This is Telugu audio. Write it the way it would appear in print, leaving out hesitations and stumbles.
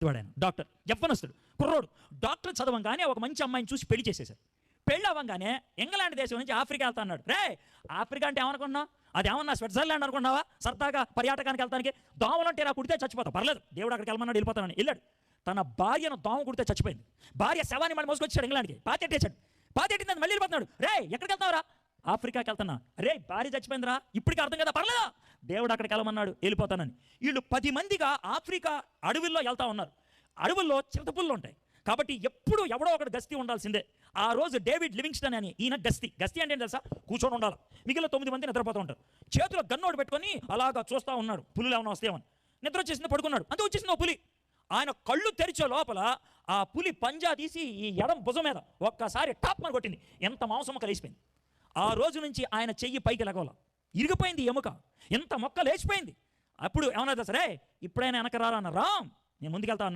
వాడాయన డాక్టర్ యవ్వనస్తుడు కుర్రోడు. డాక్టర్ చదవంగానే ఒక మంచి అమ్మాయిని చూసి పెళ్లి చేసేశారు. పెళ్ళి అవ్వగానే ఇంగ్లాండ్ దేశం నుంచి ఆఫ్రికా వెళ్తా అన్నాడు. రే, ఆఫ్రికా అంటే ఏమనుకున్నావు? అది ఏమన్నా స్విట్జర్లాండ్ అనుకున్నావా? సరదాగా పర్యాటకానికి వెళ్తానికి. దోమలంటే ఇలా కుడితే చచ్చిపోతావు, పర్లేదు, దేవుడు అక్కడికి వెళ్ళమన్నాడు, వెళ్ళిపోతానని వెళ్ళాడు. తన భార్యను దోమ కుడితే చచ్చిపోయింది. భార్య శవాన్ని మళ్ళీ మోసుకొచ్చాడు ఇంగ్లాండ్కి, పాతెట్టేశాడు. పాతెట్టిందని మళ్ళీ వెళ్ళిపోతున్నాడు. రే, ఎక్కడికి వెళ్తావురా? ఆఫ్రికాకి వెళ్తున్నా. రే, భార్య చచ్చిపోయిందిరా, ఇప్పటికీ అర్థం కదా, పర్లేదా, దేవుడు అక్కడికి వెళ్ళమన్నాడు, వెళ్ళిపోతానని. వీళ్ళు 10 మందిగా ఆఫ్రికా అడవుల్లో వెళ్తా ఉన్నారు. అడవుల్లో చింతపుళ్ళు ఉంటాయి కాబట్టి ఎప్పుడు ఎవడో ఒకటి గస్తీ ఉండాల్సిందే. ఆ రోజు డేవిడ్ లివింగ్స్టన్ అని ఈయన గస్తీ అంటే ఏం తెలుసా? కూర్చొని ఉండాలి. మిగిలిన 9 మంది నిద్రపోతూ ఉంటారు. చేతిలో గన్నోడు పెట్టుకొని అలాగా చూస్తూ ఉన్నాడు, పులులు ఏమైనా వస్తేమని. నిద్ర వచ్చేసింది, పడుకున్నాడు. అంతే, వచ్చేసింది ఓ పులి. ఆయన కళ్ళు తెరిచే లోపల ఆ పులి పంజా తీసి ఈ ఎడం భుజం మీద ఒక్కసారి టాప్ అని కొట్టింది. ఎంత మాంసం మొక్క లేచిపోయింది. ఆ రోజు నుంచి ఆయన చెయ్యి పైకి లగవల, ఇరిగిపోయింది ఎముక, ఎంత మొక్క లేచిపోయింది. అప్పుడు ఏమన్నా సరే, ఇప్పుడైనా వెనక రారా అన్న, రామ్, నేను ముందుకెళ్తా అన్నాడు.